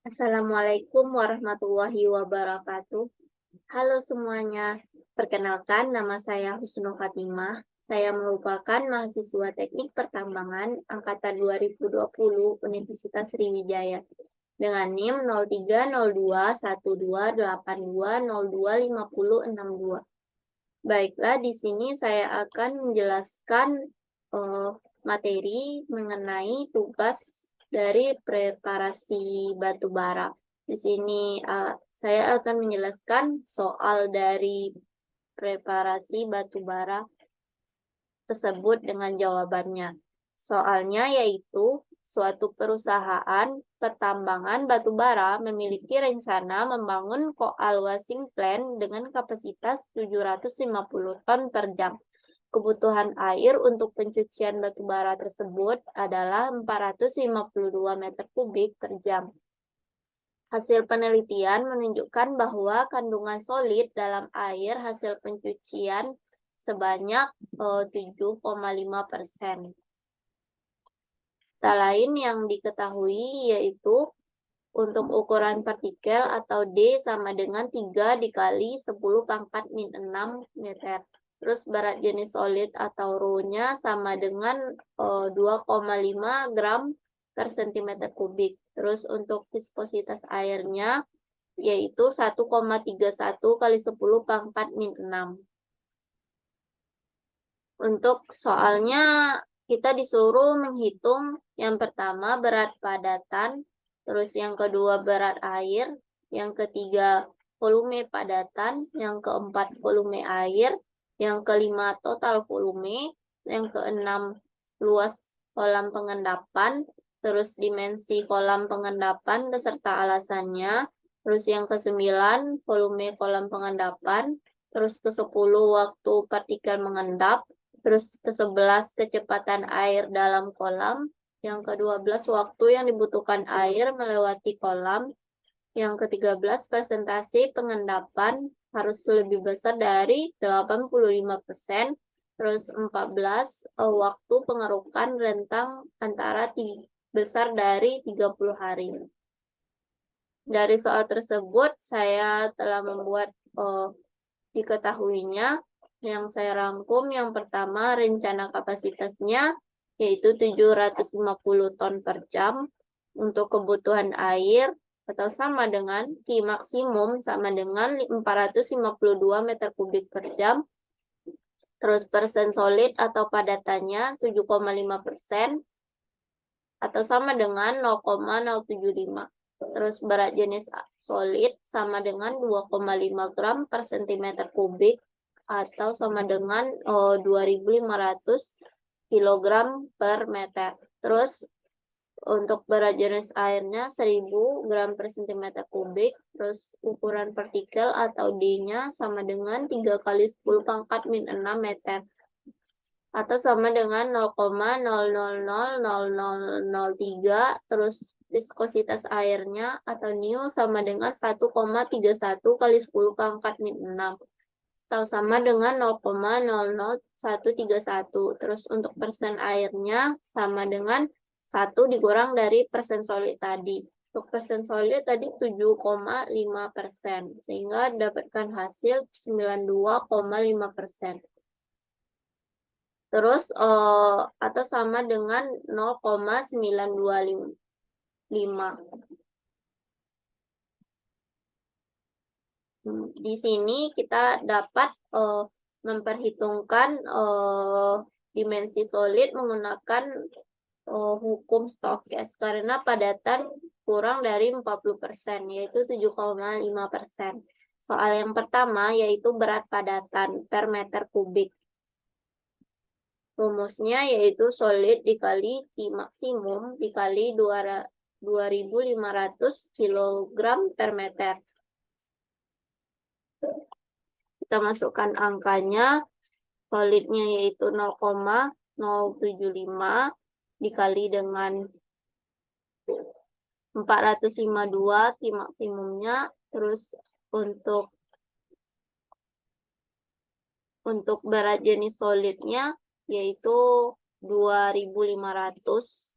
Assalamualaikum warahmatullahi wabarakatuh. Halo semuanya, perkenalkan nama saya Husnul Fatimah. Saya merupakan mahasiswa Teknik Pertambangan Angkatan 2020 Universitas Sriwijaya dengan NIM 03021282025062. Baiklah, di sini saya akan menjelaskan materi mengenai tugas dari preparasi batu bara. Di sini saya akan menjelaskan soal dari preparasi batu bara tersebut dengan jawabannya. Soalnya yaitu suatu perusahaan pertambangan batu bara memiliki rencana membangun koal washing plant dengan kapasitas 750 ton per jam. Kebutuhan air untuk pencucian batu bara tersebut adalah 452 meter kubik per jam. Hasil penelitian menunjukkan bahwa kandungan solid dalam air hasil pencucian sebanyak 7,5%. Data lain yang diketahui yaitu untuk ukuran partikel atau D sama dengan 3 dikali 10 pangkat min 6 meter. Terus berat jenis solid atau Rho-nya sama dengan 2,5 gram per centimeter kubik. Terus untuk viskositas airnya yaitu 1,31 kali 10 pangkat min 6. Untuk soalnya kita disuruh menghitung yang pertama berat padatan, terus yang kedua berat air, yang ketiga volume padatan, yang keempat volume air, yang kelima total volume, yang keenam luas kolam pengendapan, terus dimensi kolam pengendapan beserta alasannya, terus yang kesembilan volume kolam pengendapan, terus ke-10 waktu partikel mengendap, terus ke-11 kecepatan air dalam kolam, yang ke-12 waktu yang dibutuhkan air melewati kolam, yang ke-13 presentasi pengendapan harus lebih besar dari 85%, terus 14 waktu pengerukan rentang antara besar dari 30 hari. Dari soal tersebut saya telah membuat diketahuinya yang saya rangkum. Yang pertama rencana kapasitasnya yaitu 750 ton per jam untuk kebutuhan air atau sama dengan Q maksimum sama dengan 452 meter kubik per jam. Terus persen solid atau padatannya 7,5% atau sama dengan 0,075. Terus berat jenis solid sama dengan 2,5 gram per centimeter kubik atau sama dengan 2.500 kilogram per meter. Terus untuk berat jenis airnya 1000 gram per centimeter kubik. Terus ukuran partikel atau D-nya sama dengan 3 kali 10 pangkat min 6 meter atau sama dengan 0,000003. Terus viskositas airnya atau nu sama dengan 1,31 kali 10 pangkat min 6 atau sama dengan 0,00131. Terus untuk persen airnya sama dengan 1 dikurang dari persen solid tadi. Untuk persen solid tadi 7,5%, sehingga dapatkan hasil 92,5%. Terus atau sama dengan 0,925. Di sini kita dapat memperhitungkan dimensi solid menggunakan hukum Stokes karena padatan kurang dari 40%, yaitu 7,5%. Soal yang pertama yaitu berat padatan per meter kubik. Rumusnya yaitu solid dikali Q maksimum dikali 2.500 kg per meter. Kita masukkan angkanya, solidnya yaitu 0,075 dikali dengan 452 Q maksimumnya. Terus untuk berat jenis solidnya yaitu 2.500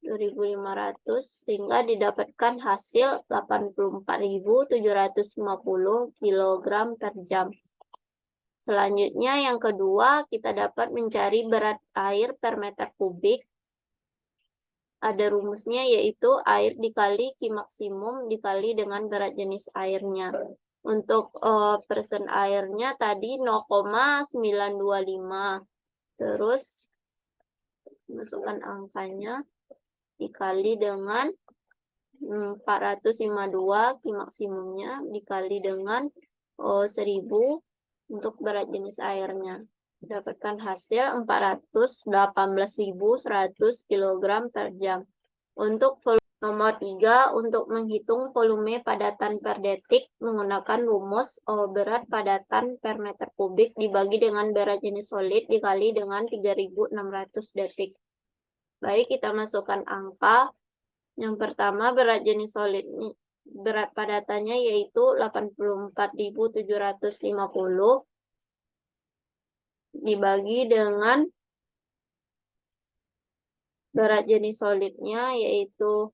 2.500 sehingga didapatkan hasil 84.750 kg per jam. Selanjutnya yang kedua, kita dapat mencari berat air per meter kubik. Ada rumusnya, yaitu air dikali Q maksimum dikali dengan berat jenis airnya. Untuk persen airnya tadi 0,925. Terus masukkan angkanya dikali dengan 452 Q maksimumnya dikali dengan 1000 untuk berat jenis airnya. Dapatkan hasil 418.100 kg per jam. Untuk nomor 3, untuk menghitung volume padatan per detik menggunakan rumus berat padatan per meter kubik dibagi dengan berat jenis solid dikali dengan 3.600 detik. Baik, kita masukkan angka. Yang pertama, berat jenis solid berat padatannya yaitu 84.750 dibagi dengan berat jenis solidnya yaitu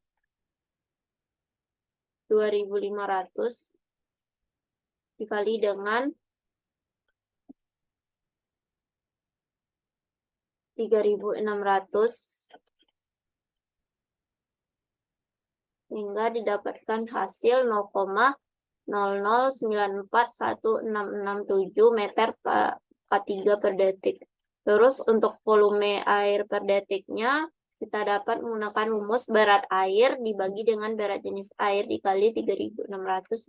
2.500 dikali dengan 3.600 sehingga didapatkan hasil 0,0094167 meter K3 per detik. Terus untuk volume air per detiknya kita dapat menggunakan rumus berat air dibagi dengan berat jenis air dikali 3.600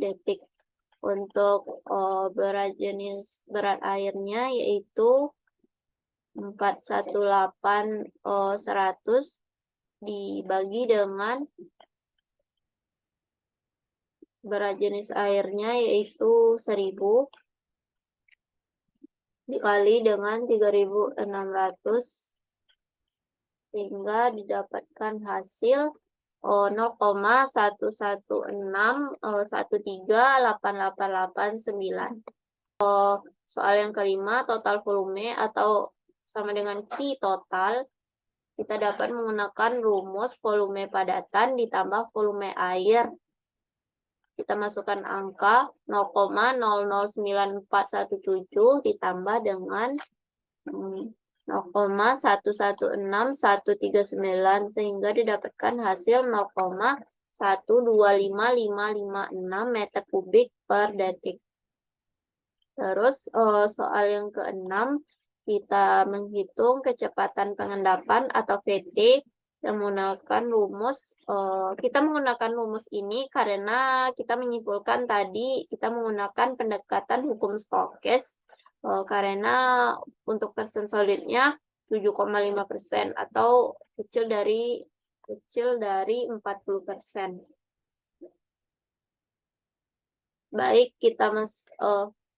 detik. Untuk berat airnya yaitu 418.100 dibagi dengan berat jenis airnya yaitu 1000 dikali dengan 3.600 sehingga didapatkan hasil 0,116138889. Soal yang kelima, total volume atau sama dengan Q total. Kita dapat menggunakan rumus volume padatan ditambah volume air. Kita masukkan angka 0,009417 ditambah dengan 0,116139 sehingga didapatkan hasil 0,125556 meter kubik per detik. Terus soal yang keenam, kita menghitung kecepatan pengendapan atau VT yang menggunakan rumus. Kita menggunakan rumus ini karena kita menyimpulkan tadi kita menggunakan pendekatan hukum Stokes karena untuk persen solidnya 7,5% atau kecil dari 40%. Baik, kita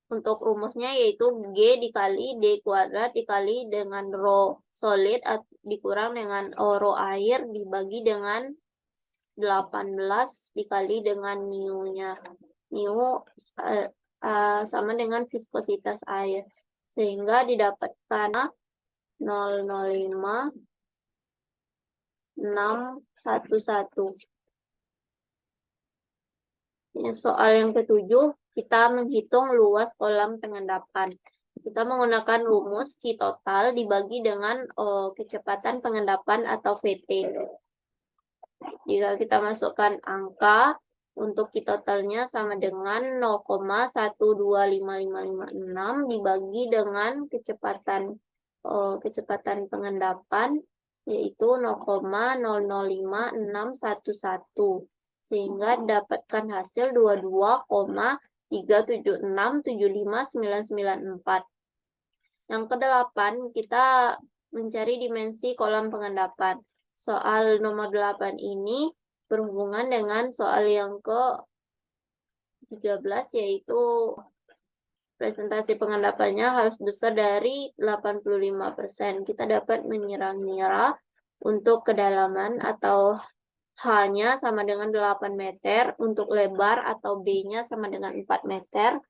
untuk rumusnya yaitu G dikali D kuadrat dikali dengan rho solid dikurang dengan rho air dibagi dengan 18 dikali dengan mu-nya. Mu sama dengan viskositas air. Sehingga didapatkan 0,05611. Soal yang ketujuh, kita menghitung luas kolam pengendapan. Kita menggunakan rumus Q total dibagi dengan kecepatan pengendapan atau VT. Jika kita masukkan angka, untuk Q totalnya sama dengan 0,125556 dibagi dengan kecepatan pengendapan yaitu 0,005611. Sehingga dapatkan hasil 22,376759994. Yang kedelapan, kita mencari dimensi kolam pengendapan. Soal nomor 8 ini berhubungan dengan soal yang ke-13, yaitu presentasi pengendapannya harus besar dari 85%. Kita dapat mengira-ngira untuk kedalaman atau H-nya sama dengan 8 meter, untuk lebar atau B-nya sama dengan 4 meter.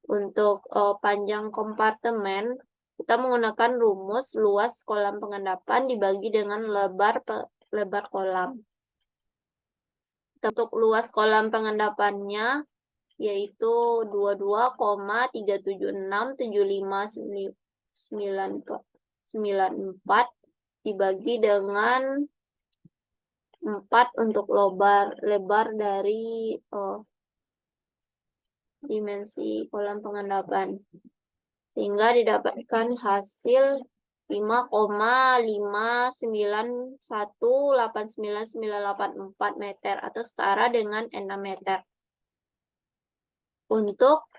Untuk panjang kompartemen, kita menggunakan rumus luas kolam pengendapan dibagi dengan lebar lebar kolam. Untuk luas kolam pengendapannya yaitu 22,3767594 dibagi dengan 4 untuk lebar dari dimensi kolam pengendapan. Sehingga didapatkan hasil 5,5918994 meter atau setara dengan 6 meter. Untuk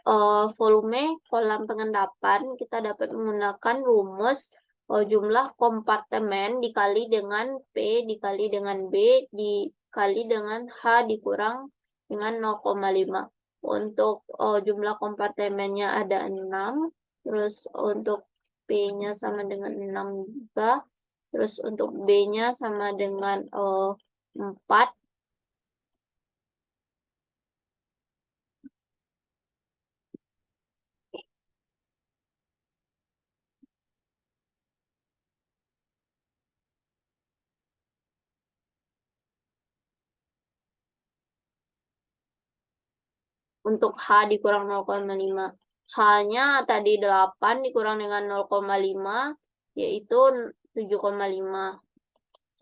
volume kolam pengendapan, kita dapat menggunakan rumus jumlah kompartemen dikali dengan P dikali dengan B dikali dengan H dikurang dengan 0,5. Untuk jumlah kompartemennya ada 6, terus untuk P-nya sama dengan 6 juga, terus untuk B-nya sama dengan 4. Untuk H dikurang 0,5. H-nya tadi 8 dikurang dengan 0,5, yaitu 7,5.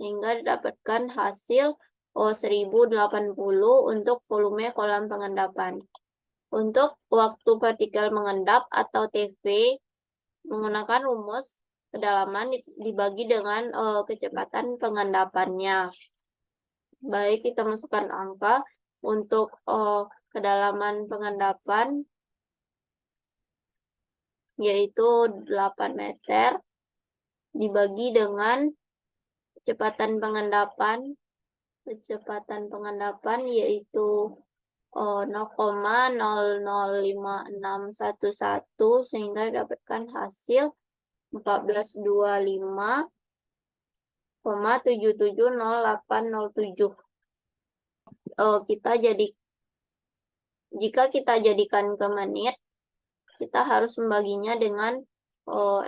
Sehingga didapatkan hasil 1080 untuk volume kolam pengendapan. Untuk waktu partikel mengendap atau TV, menggunakan rumus kedalaman dibagi dengan kecepatan pengendapannya. Baik, kita masukkan angka. Untuk kedalaman pengendapan yaitu 8 meter dibagi dengan kecepatan pengendapan yaitu 0,005611 sehingga didapatkan hasil 1425,770807. Jika kita jadikan ke menit, kita harus membaginya dengan 60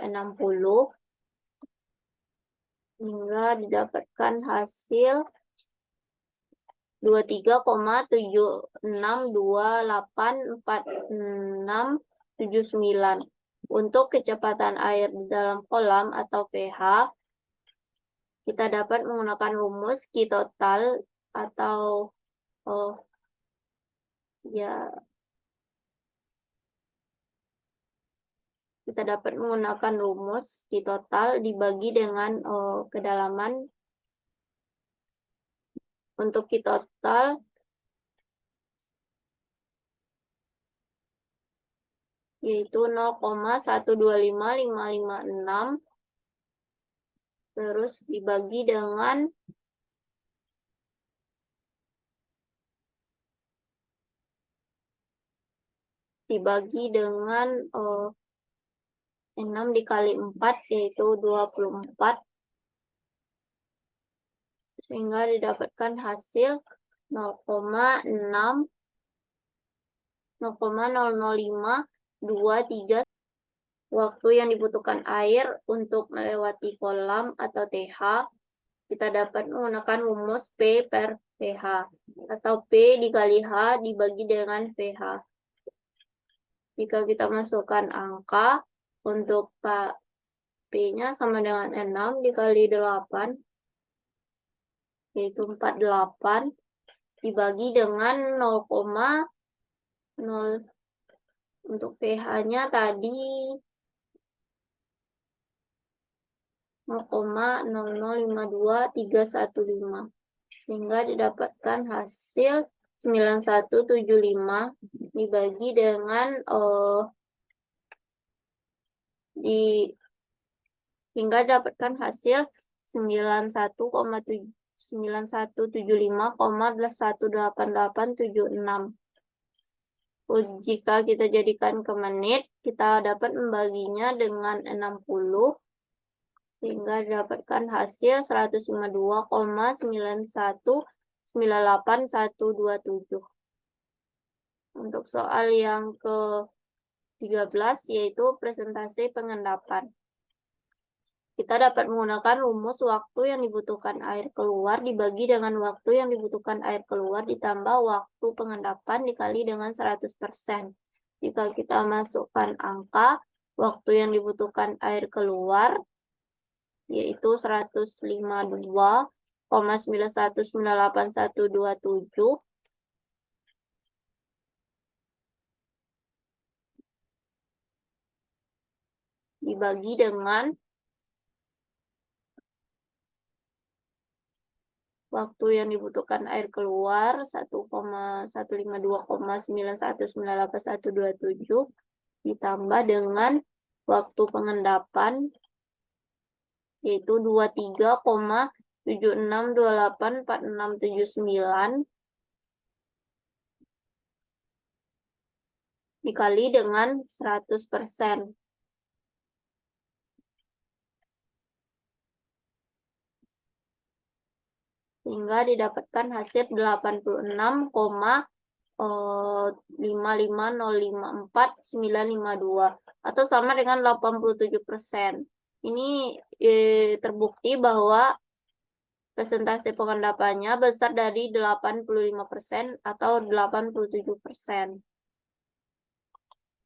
hingga didapatkan hasil 23,76284679. Untuk kecepatan air di dalam kolam atau pH, kita dapat menggunakan rumus Q total atau kita dapat menggunakan rumus Q total dibagi dengan kedalaman. Untuk Q total yaitu 0,125556 terus dibagi dengan dibagi dengan 6 dikali 4 yaitu 24 sehingga didapatkan hasil 0,000523. Waktu yang dibutuhkan air untuk melewati kolam atau TH, kita dapat menggunakan rumus P per pH atau P dikali H dibagi dengan pH. Jika kita masukkan angka, untuk P-nya sama dengan 6 dikali 8, yaitu 48, dibagi dengan 0,0. Untuk pH-nya tadi 0,0052315, sehingga didapatkan hasil 9175 dibagi dengan hingga dapatkan hasil 9175,188876. Jika kita jadikan ke menit, kita dapat membaginya dengan 60 sehingga didapatkan hasil 152,9198127. Untuk soal yang ke-13 yaitu presentasi pengendapan. kita dapat menggunakan rumus waktu yang dibutuhkan air keluar dibagi dengan waktu yang dibutuhkan air keluar ditambah waktu pengendapan dikali dengan 100%. Jika kita masukkan angka, waktu yang dibutuhkan air keluar yaitu 152,91981127 dibagi dengan waktu yang dibutuhkan air keluar 1,152,91981127 ditambah dengan waktu pengendapan yaitu 23,76284679 dikali dengan 100%. Sehingga didapatkan hasil 86,55054,952 atau sama dengan 87%. Ini terbukti bahwa persentase pengendapannya besar dari 85% atau 87%.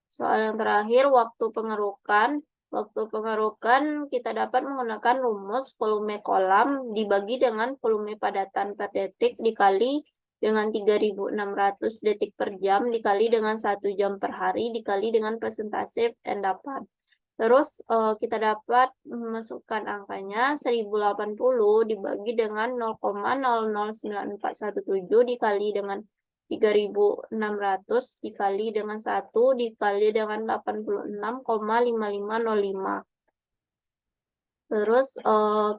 Soal yang terakhir, waktu pengerukan. Waktu pengerukan kita dapat menggunakan rumus volume kolam dibagi dengan volume padatan per detik dikali dengan 3.600 detik per jam dikali dengan 1 jam per hari dikali dengan persentase endapan. Terus kita dapat memasukkan angkanya 1080 dibagi dengan 0,009417 dikali dengan 3.600 dikali dengan 1 dikali dengan 86,5505. Terus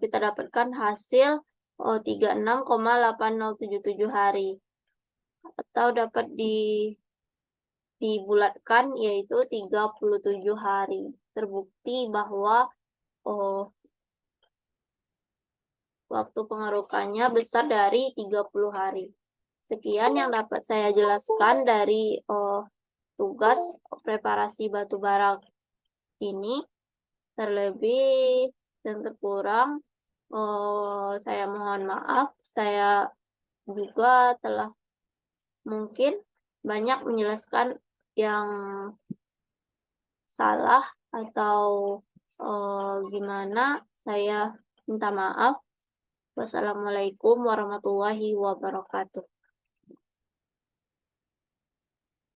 kita dapatkan hasil 36,8077 hari. Atau dapat dibulatkan yaitu 37 hari. Terbukti bahwa waktu pengerukannya besar dari 30 hari. Sekian yang dapat saya jelaskan dari tugas preparasi batu bara ini. Terlebih dan terkurang, saya mohon maaf. Saya juga telah mungkin banyak menjelaskan yang salah atau gimana. Saya minta maaf. Wassalamualaikum warahmatullahi wabarakatuh.